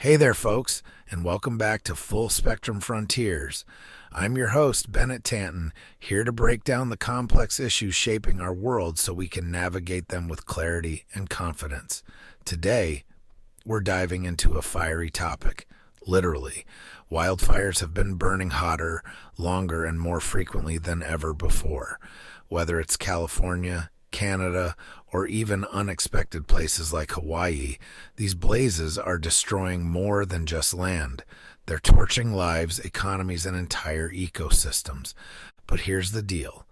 Hey there, folks, and welcome back to Full Spectrum Frontiers. I'm your host, Bennett Tanton, here to break down the complex issues shaping our world so we can navigate them with clarity and confidence. Today, we're diving into a fiery topic. Literally, wildfires have been burning hotter, longer, and more frequently than ever before. Whether it's California, Canada, or even unexpected places like Hawaii, these blazes are destroying more than just land. They're torching lives, economies, and entire ecosystems. But here's the deal.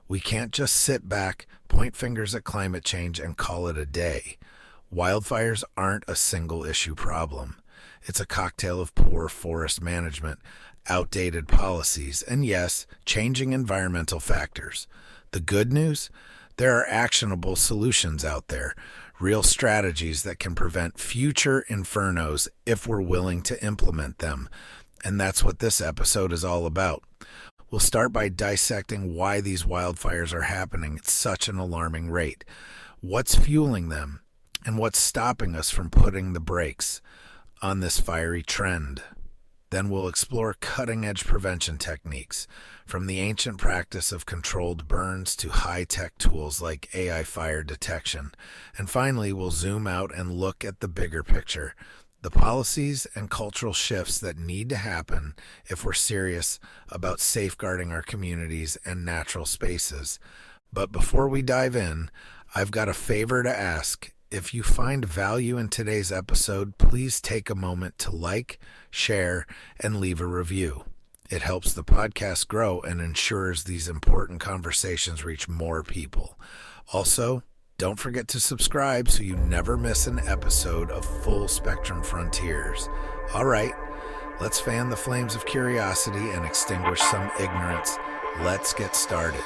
We can't just sit back, point fingers at climate change, and call it a day. Wildfires aren't a single issue problem. It's a cocktail of poor forest management, outdated policies, and yes, changing environmental factors. The good news? There are actionable solutions out there, real strategies that can prevent future infernos if we're willing to implement them. And that's what this episode is all about. We'll start by dissecting why these wildfires are happening at such an alarming rate, what's fueling them, and what's stopping us from putting the brakes on this fiery trend. Then we'll explore cutting-edge prevention techniques, from the ancient practice of controlled burns to high-tech tools like AI fire detection. And finally, we'll zoom out and look at the bigger picture, the policies and cultural shifts that need to happen if we're serious about safeguarding our communities and natural spaces. But before we dive in, I've got a favor to ask. If you find value in today's episode, please take a moment to like, share, and leave a review. It helps the podcast grow and ensures these important conversations reach more people. Also, don't forget to subscribe so you never miss an episode of Full Spectrum Frontiers. All right, let's fan the flames of curiosity and extinguish some ignorance. Let's get started.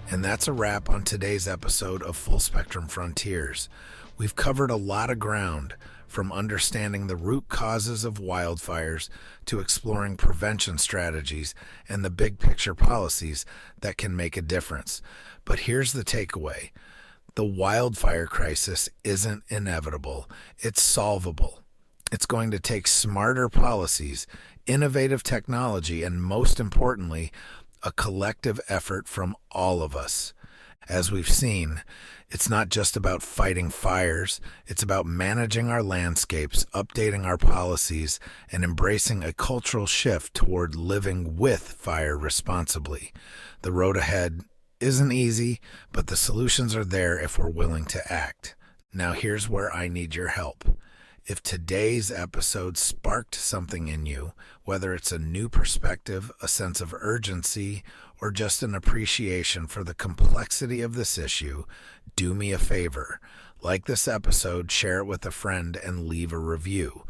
And that's a wrap on today's episode of Full Spectrum Frontiers. We've covered a lot of ground, from understanding the root causes of wildfires to exploring prevention strategies and the big picture policies that can make a difference. But here's the takeaway. The wildfire crisis isn't inevitable. It's solvable. It's going to take smarter policies, innovative technology, and most importantly, a collective effort from all of us. As we've seen, it's not just about fighting fires, it's about managing our landscapes, updating our policies, and embracing a cultural shift toward living with fire responsibly. The road ahead isn't easy, but the solutions are there if we're willing to act. Now here's where I need your help. If today's episode sparked something in you, whether it's a new perspective, a sense of urgency, or just an appreciation for the complexity of this issue, do me a favor. Like this episode, share it with a friend, and leave a review.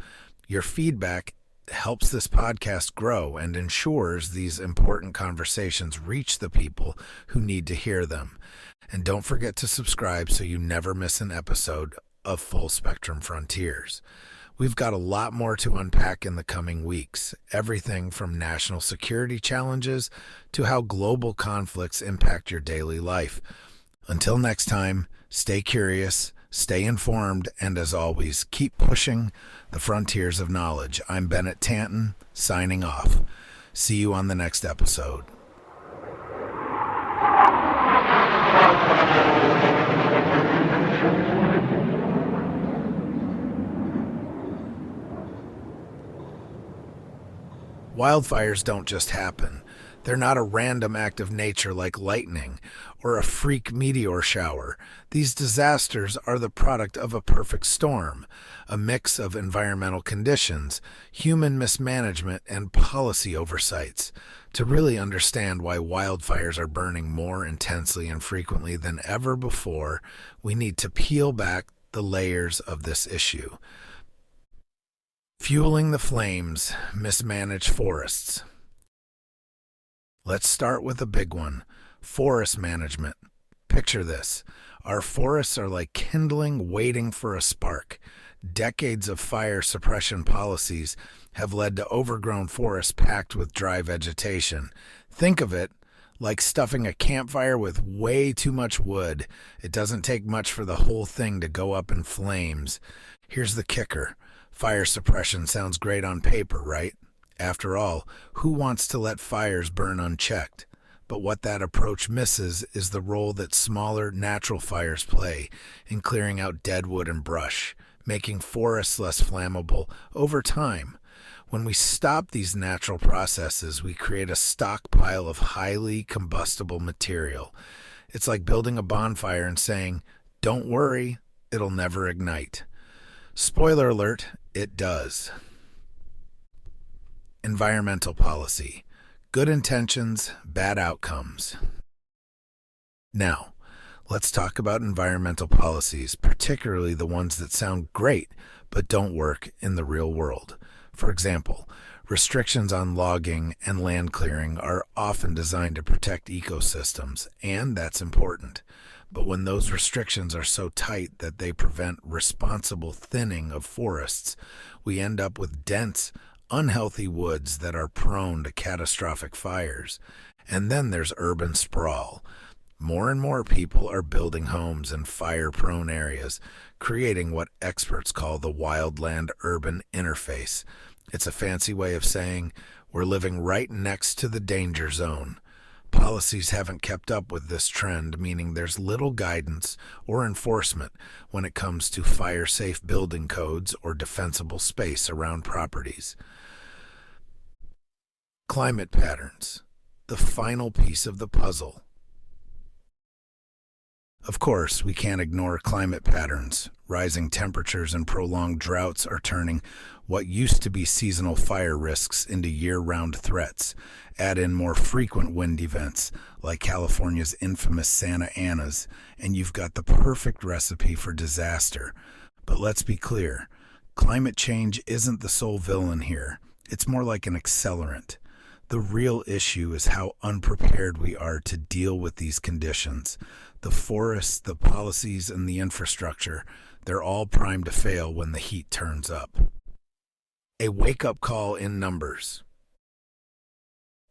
Your feedback helps this podcast grow and ensures these important conversations reach the people who need to hear them. And don't forget to subscribe so you never miss an episode of Full Spectrum Frontiers. We've got a lot more to unpack in the coming weeks, everything from national security challenges to how global conflicts impact your daily life. Until next time, stay curious, stay informed, and as always, keep pushing the frontiers of knowledge. I'm Bennett Tanton, signing off. See you on the next episode. Wildfires don't just happen. They're not a random act of nature like lightning or a freak meteor shower. These disasters are the product of a perfect storm, a mix of environmental conditions, human mismanagement, and policy oversights. To really understand why wildfires are burning more intensely and frequently than ever before, we need to peel back the layers of this issue. Fueling the flames, mismanaged forests. Let's start with a big one: forest management. Picture this. Our forests are like kindling waiting for a spark. Decades of fire suppression policies have led to overgrown forests packed with dry vegetation. Think of it like stuffing a campfire with way too much wood. It doesn't take much for the whole thing to go up in flames. Here's the kicker. Fire suppression sounds great on paper, right? After all, who wants to let fires burn unchecked? But what that approach misses is the role that smaller, natural fires play in clearing out dead wood and brush, making forests less flammable over time. When we stop these natural processes, we create a stockpile of highly combustible material. It's like building a bonfire and saying, "Don't worry, it'll never ignite." Spoiler alert, it does. Environmental policy. Good intentions, bad outcomes. Now, let's talk about environmental policies, particularly the ones that sound great but don't work in the real world. For example, restrictions on logging and land clearing are often designed to protect ecosystems, and that's important. But when those restrictions are so tight that they prevent responsible thinning of forests, we end up with dense, unhealthy woods that are prone to catastrophic fires. And then there's urban sprawl. More and more people are building homes in fire-prone areas, creating what experts call the wildland-urban interface. It's a fancy way of saying we're living right next to the danger zone. Policies haven't kept up with this trend, meaning there's little guidance or enforcement when it comes to fire-safe building codes or defensible space around properties. Climate patterns, the final piece of the puzzle. Of course, we can't ignore climate patterns. Rising temperatures and prolonged droughts are turning what used to be seasonal fire risks into year-round threats. Add in more frequent wind events, like California's infamous Santa Anas, and you've got the perfect recipe for disaster. But let's be clear, climate change isn't the sole villain here. It's more like an accelerant. The real issue is how unprepared we are to deal with these conditions. The forests, the policies, and the infrastructure, they're all primed to fail when the heat turns up. A wake-up call in numbers.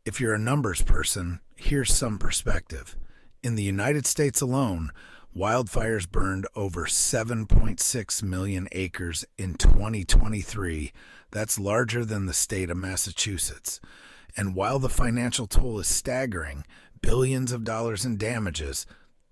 If you're a numbers person, here's some perspective. In the United States alone, wildfires burned over 7.6 million acres in 2023. That's larger than the state of Massachusetts. And while the financial toll is staggering, billions of dollars in damages,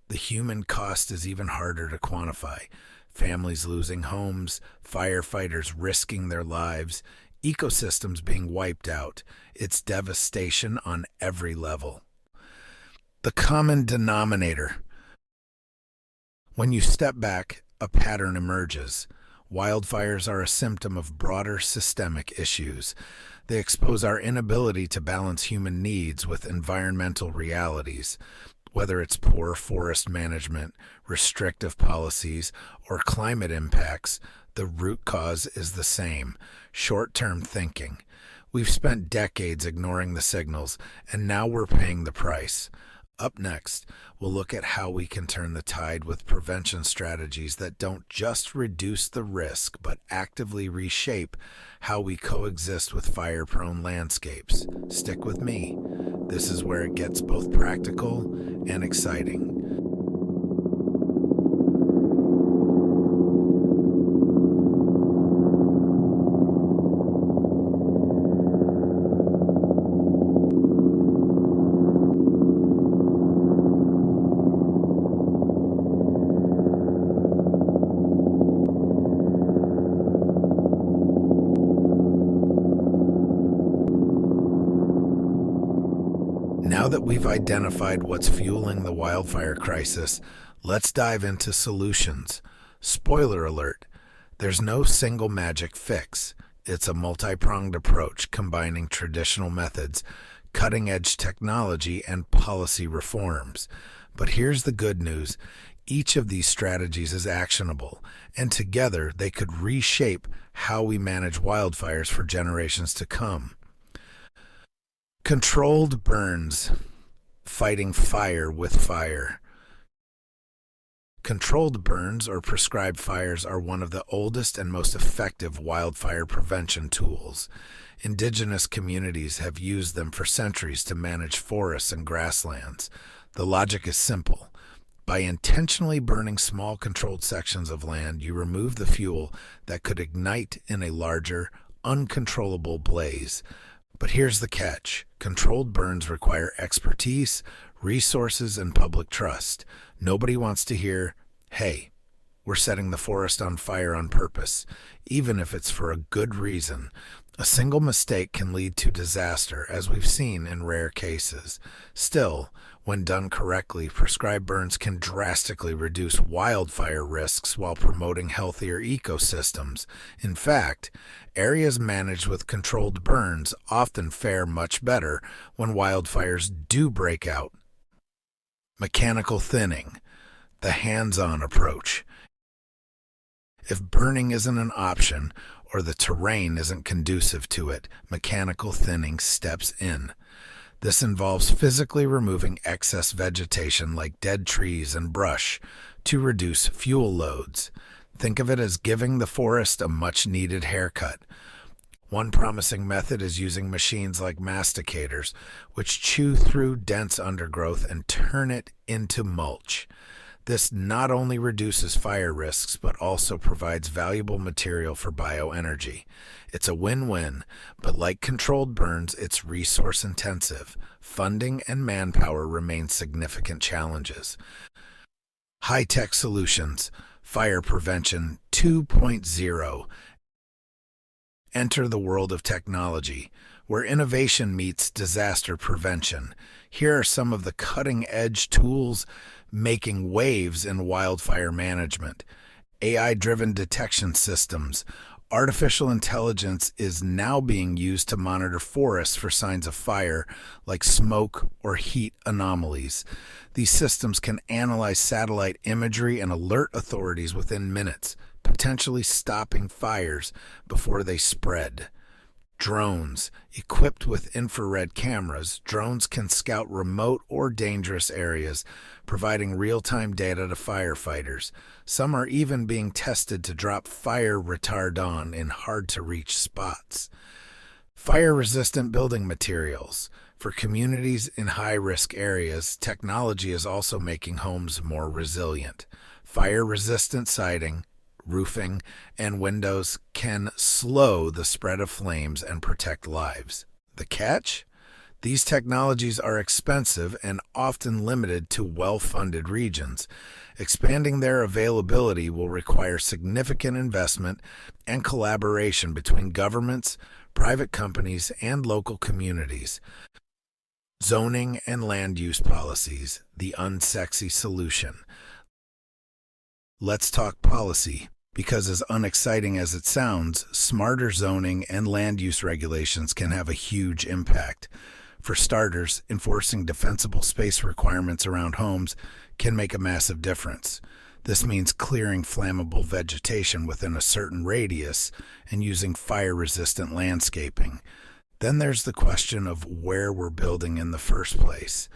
the human cost is even harder to quantify. Families losing homes, firefighters risking their lives, ecosystems being wiped out. It's devastation on every level. The common denominator. When you step back, a pattern emerges. Wildfires are a symptom of broader systemic issues. They expose our inability to balance human needs with environmental realities. Whether it's poor forest management, restrictive policies, or climate impacts, the root cause is the same: short-term thinking. We've spent decades ignoring the signals, and now we're paying the price. Up next, we'll look at how we can turn the tide with prevention strategies that don't just reduce the risk, but actively reshape how we coexist with fire-prone landscapes. Stick with me. This is where it gets both practical and exciting. Now that we've identified what's fueling the wildfire crisis, let's dive into solutions. Spoiler alert, there's no single magic fix. It's a multi-pronged approach combining traditional methods, cutting-edge technology, and policy reforms. But here's the good news. Each of these strategies is actionable, and together they could reshape how we manage wildfires for generations to come. Controlled burns, fighting fire with fire. Controlled burns or prescribed fires are one of the oldest and most effective wildfire prevention tools. Indigenous communities have used them for centuries to manage forests and grasslands. The logic is simple. By intentionally burning small controlled sections of land, you remove the fuel that could ignite in a larger, uncontrollable blaze. But here's the catch. Controlled burns require expertise, resources, and public trust. Nobody wants to hear, "Hey, we're setting the forest on fire on purpose," even if it's for a good reason. A single mistake can lead to disaster, as we've seen in rare cases. Still, when done correctly, prescribed burns can drastically reduce wildfire risks while promoting healthier ecosystems. In fact, areas managed with controlled burns often fare much better when wildfires do break out. Mechanical thinning, the hands-on approach. If burning isn't an option or the terrain isn't conducive to it, mechanical thinning steps in. This involves physically removing excess vegetation like dead trees and brush to reduce fuel loads. Think of it as giving the forest a much-needed haircut. One promising method is using machines like masticators, which chew through dense undergrowth and turn it into mulch. This not only reduces fire risks, but also provides valuable material for bioenergy. It's a win-win, but like controlled burns, it's resource-intensive. Funding and manpower remain significant challenges. High-tech solutions, fire prevention 2.0. Enter the world of technology, where innovation meets disaster prevention. Here are some of the cutting-edge tools making waves in wildfire management. AI-driven detection systems. Artificial intelligence is now being used to monitor forests for signs of fire, like smoke or heat anomalies. These systems can analyze satellite imagery and alert authorities within minutes, potentially stopping fires before they spread. Drones. Equipped with infrared cameras, drones can scout remote or dangerous areas, providing real-time data to firefighters. Some are even being tested to drop fire retardant in hard-to-reach spots. Fire-resistant building materials. For communities in high-risk areas, technology is also making homes more resilient. Fire-resistant siding, roofing, and windows can slow the spread of flames and protect lives. The catch? These technologies are expensive and often limited to well-funded regions. Expanding their availability will require significant investment and collaboration between governments, private companies, and local communities. Zoning and land use policies, the unsexy solution. Let's talk policy. Because as unexciting as it sounds, smarter zoning and land use regulations can have a huge impact. For starters, enforcing defensible space requirements around homes can make a massive difference. This means clearing flammable vegetation within a certain radius and using fire-resistant landscaping. Then there's the question of where we're building in the first place.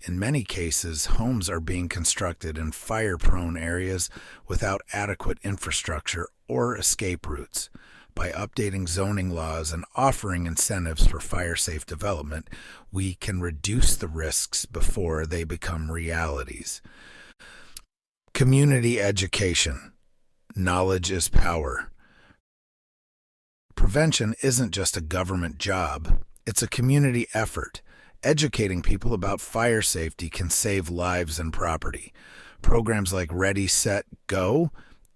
In many cases, homes are being constructed in fire-prone areas without adequate infrastructure or escape routes. By updating zoning laws and offering incentives for fire-safe development, we can reduce the risks before they become realities. Community education. Knowledge is power. Prevention isn't just a government job, it's a community effort. Educating people about fire safety can save lives and property. Programs like Ready, Set, Go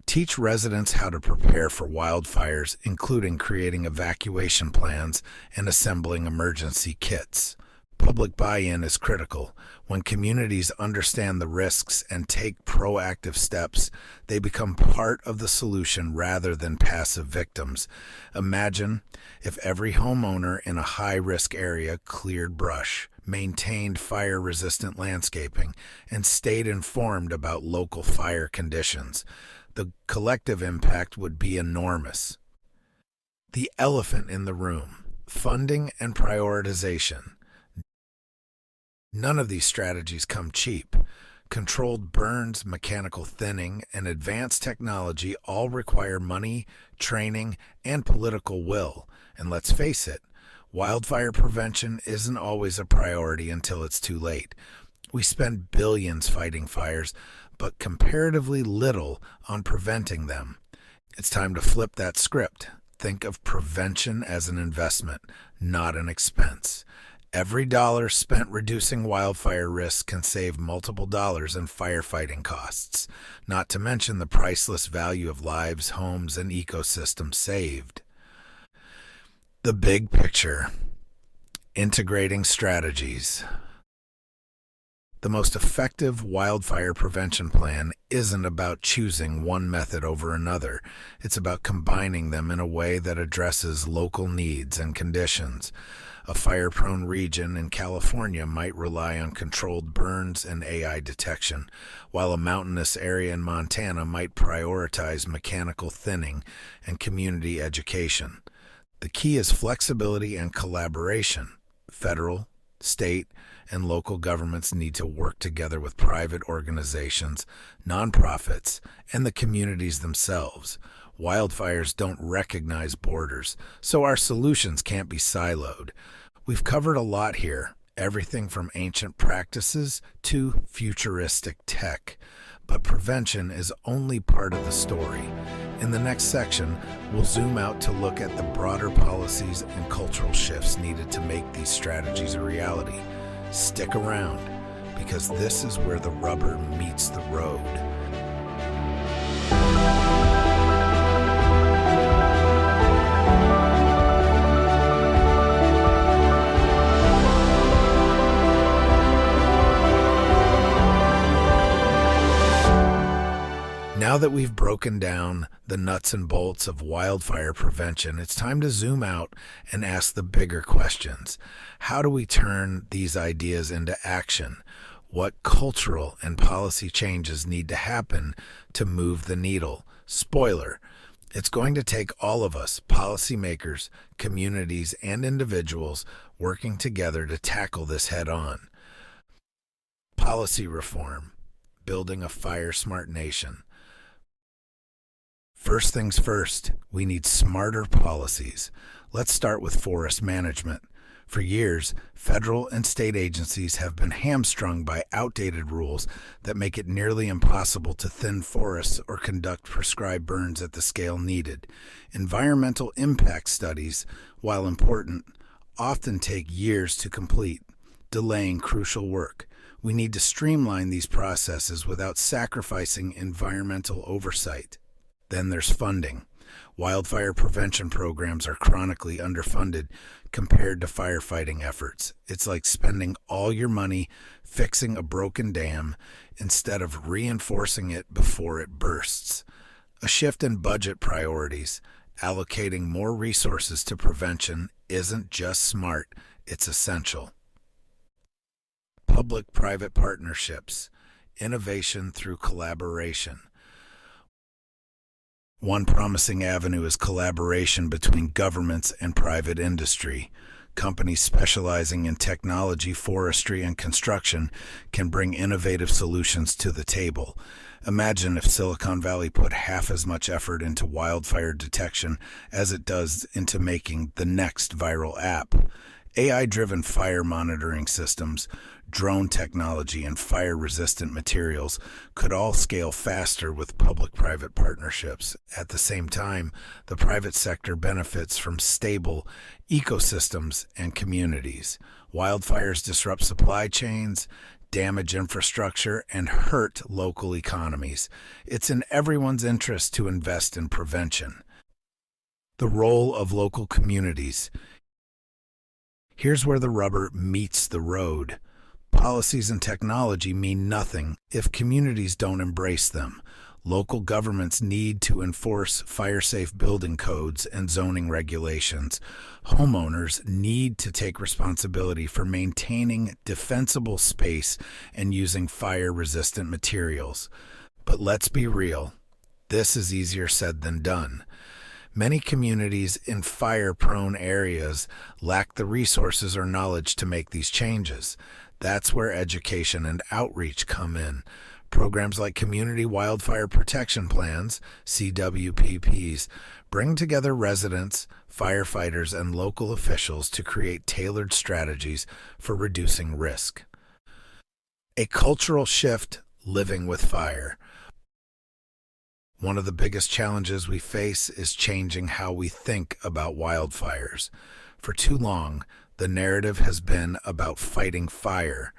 teach residents how to prepare for wildfires, including creating evacuation plans and assembling emergency kits. Public buy-in is critical. When communities understand the risks and take proactive steps, they become part of the solution rather than passive victims. Imagine if every homeowner in a high-risk area cleared brush, maintained fire-resistant landscaping, and stayed informed about local fire conditions. The collective impact would be enormous. The elephant in the room: funding and prioritization. None of these strategies come cheap. Controlled burns, mechanical thinning, and advanced technology all require money, training, and political will. And let's face it, wildfire prevention isn't always a priority until it's too late. We spend billions fighting fires, but comparatively little on preventing them. It's time to flip that script. Think of prevention as an investment, not an expense. Every dollar spent reducing wildfire risk can save multiple dollars in firefighting costs, not to mention the priceless value of lives, homes, and ecosystems saved. The big picture. Integrating strategies. The most effective wildfire prevention plan isn't about choosing one method over another. It's about combining them in a way that addresses local needs and conditions. A fire-prone region in California might rely on controlled burns and AI detection, while a mountainous area in Montana might prioritize mechanical thinning and community education. The key is flexibility and collaboration. Federal, state, and local governments need to work together with private organizations, nonprofits, and the communities themselves. Wildfires don't recognize borders, so our solutions can't be siloed. We've covered a lot here, everything from ancient practices to futuristic tech. But prevention is only part of the story. In the next section, we'll zoom out to look at the broader policies and cultural shifts needed to make these strategies a reality. Stick around, because this is where the rubber meets the road. Now that we've broken down the nuts and bolts of wildfire prevention, it's time to zoom out and ask the bigger questions. How do we turn these ideas into action? What cultural and policy changes need to happen to move the needle? Spoiler, it's going to take all of us, policymakers, communities, and individuals working together to tackle this head on. Policy reform, building a fire-smart nation. First things first, we need smarter policies. Let's start with forest management. For years, federal and state agencies have been hamstrung by outdated rules that make it nearly impossible to thin forests or conduct prescribed burns at the scale needed. Environmental impact studies, while important, often take years to complete, delaying crucial work. We need to streamline these processes without sacrificing environmental oversight. Then there's funding. Wildfire prevention programs are chronically underfunded compared to firefighting efforts. It's like spending all your money fixing a broken dam instead of reinforcing it before it bursts. A shift in budget priorities, allocating more resources to prevention, isn't just smart, it's essential. Public-private partnerships, innovation through collaboration. One promising avenue is collaboration between governments and private industry. Companies specializing in technology, forestry, and construction can bring innovative solutions to the table. Imagine if Silicon Valley put half as much effort into wildfire detection as it does into making the next viral app. AI-driven fire monitoring systems, drone technology, and fire-resistant materials could all scale faster with public-private partnerships. At the same time, the private sector benefits from stable ecosystems and communities. Wildfires disrupt supply chains, damage infrastructure, and hurt local economies. It's in everyone's interest to invest in prevention. The role of local communities. Here's where the rubber meets the road. Policies and technology mean nothing if communities don't embrace them. Local governments need to enforce fire-safe building codes and zoning regulations. Homeowners need to take responsibility for maintaining defensible space and using fire-resistant materials. But let's be real, this is easier said than done. Many communities in fire-prone areas lack the resources or knowledge to make these changes. That's where education and outreach come in. Programs like Community Wildfire Protection Plans, CWPPs, bring together residents, firefighters, and local officials to create tailored strategies for reducing risk. A cultural shift living with fire. One of the biggest challenges we face is changing how we think about wildfires. For too long, the narrative has been about fighting fire,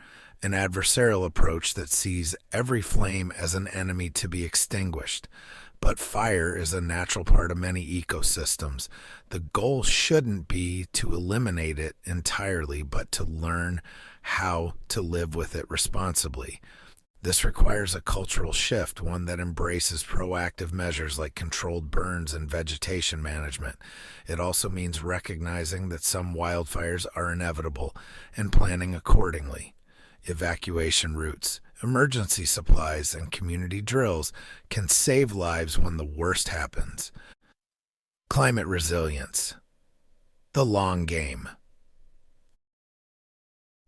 an adversarial approach that sees every flame as an enemy to be extinguished. But fire is a natural part of many ecosystems. The goal shouldn't be to eliminate it entirely, but to learn how to live with it responsibly. This requires a cultural shift, one that embraces proactive measures like controlled burns and vegetation management. It also means recognizing that some wildfires are inevitable and planning accordingly. Evacuation routes, emergency supplies, and community drills can save lives when the worst happens. Climate resilience. The long game.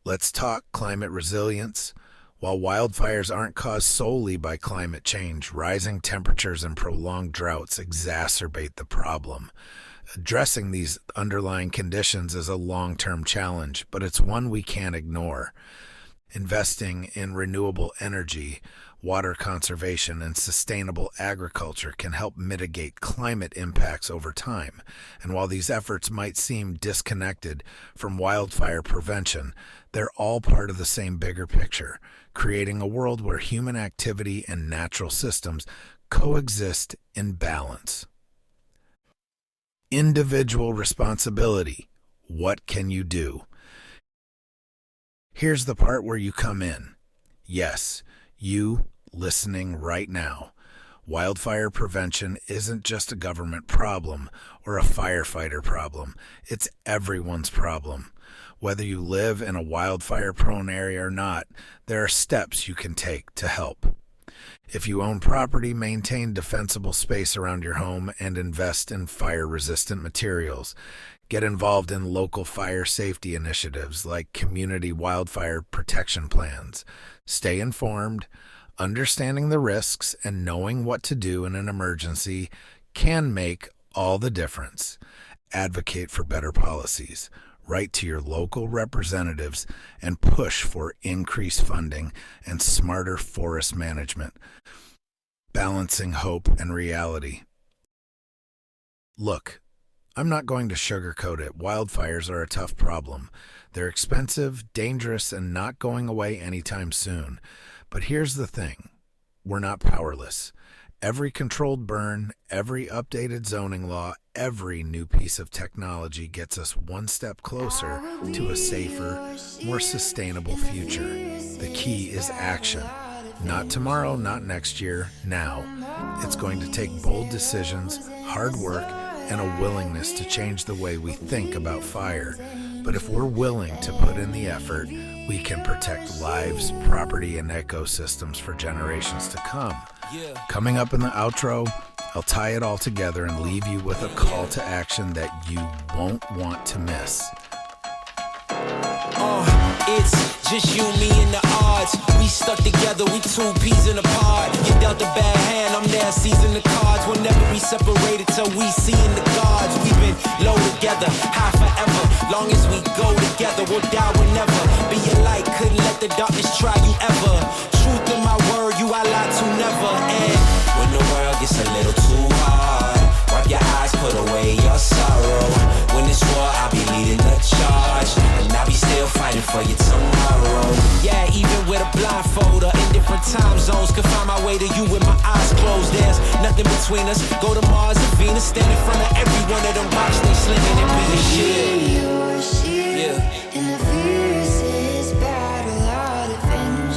Let's talk climate resilience. While wildfires aren't caused solely by climate change, rising temperatures and prolonged droughts exacerbate the problem. Addressing these underlying conditions is a long-term challenge, but it's one we can't ignore. Investing in renewable energy, water conservation, and sustainable agriculture can help mitigate climate impacts over time. And while these efforts might seem disconnected from wildfire prevention, they're all part of the same bigger picture, creating a world where human activity and natural systems coexist in balance. Individual responsibility. What can you do? Here's the part where you come in. Yes, you listening right now. Wildfire prevention isn't just a government problem or a firefighter problem. It's everyone's problem. Whether you live in a wildfire-prone area or not, there are steps you can take to help. If you own property, maintain defensible space around your home and invest in fire-resistant materials. Get involved in local fire safety initiatives like community wildfire protection plans. Stay informed. Understanding the risks and knowing what to do in an emergency can make all the difference. Advocate for better policies. Write to your local representatives and push for increased funding and smarter forest management. Balancing hope and reality. Look, I'm not going to sugarcoat it. Wildfires are a tough problem. They're expensive, dangerous, and not going away anytime soon. But here's the thing. We're not powerless. Every controlled burn, every updated zoning law, every new piece of technology gets us one step closer to a safer, more sustainable future. The key is action. Not tomorrow, not next year, now. It's going to take bold decisions, hard work, and a willingness to change the way we think about fire. But if we're willing to put in the effort, we can protect lives, property, and ecosystems for generations to come. Coming up in the outro, I'll tie it all together and leave you with a call to action that you won't want to miss. It's just you, me, and the odds. We stuck together, we two peas in a pod. You dealt a bad hand, I'm there seizing the cards. We'll never be separated till we see in the gods. We've been low together, high forever. Long as we go together, we'll die whenever. Be a light, couldn't let the darkness try you ever. Truth in my word, you I lie to never. And when the world gets a little too hard, wipe your eyes, put away your sorrow. When it's war, I'll be leading the charge, and I'll be still fighting for you tomorrow. Yeah, even with a blindfold or in different time zones, could find my way to you with my eyes closed. There's nothing between us. Go to Mars and Venus, stand in front of every one of them rocks they slinging and beating shit. Yeah. In the fiercest battle, I'll defend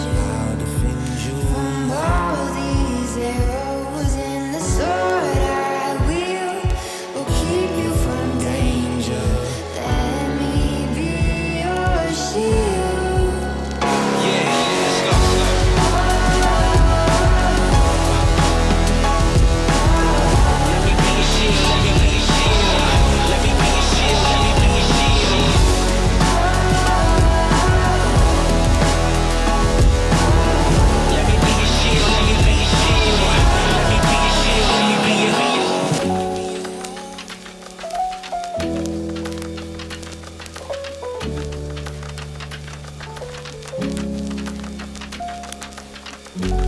you. From all these arrows in the sword I will keep you from danger. Let me be your shield. Yeah, let's go. Let me be your shield, let me be your shield. Let me be your shield, let me be your shield. Thank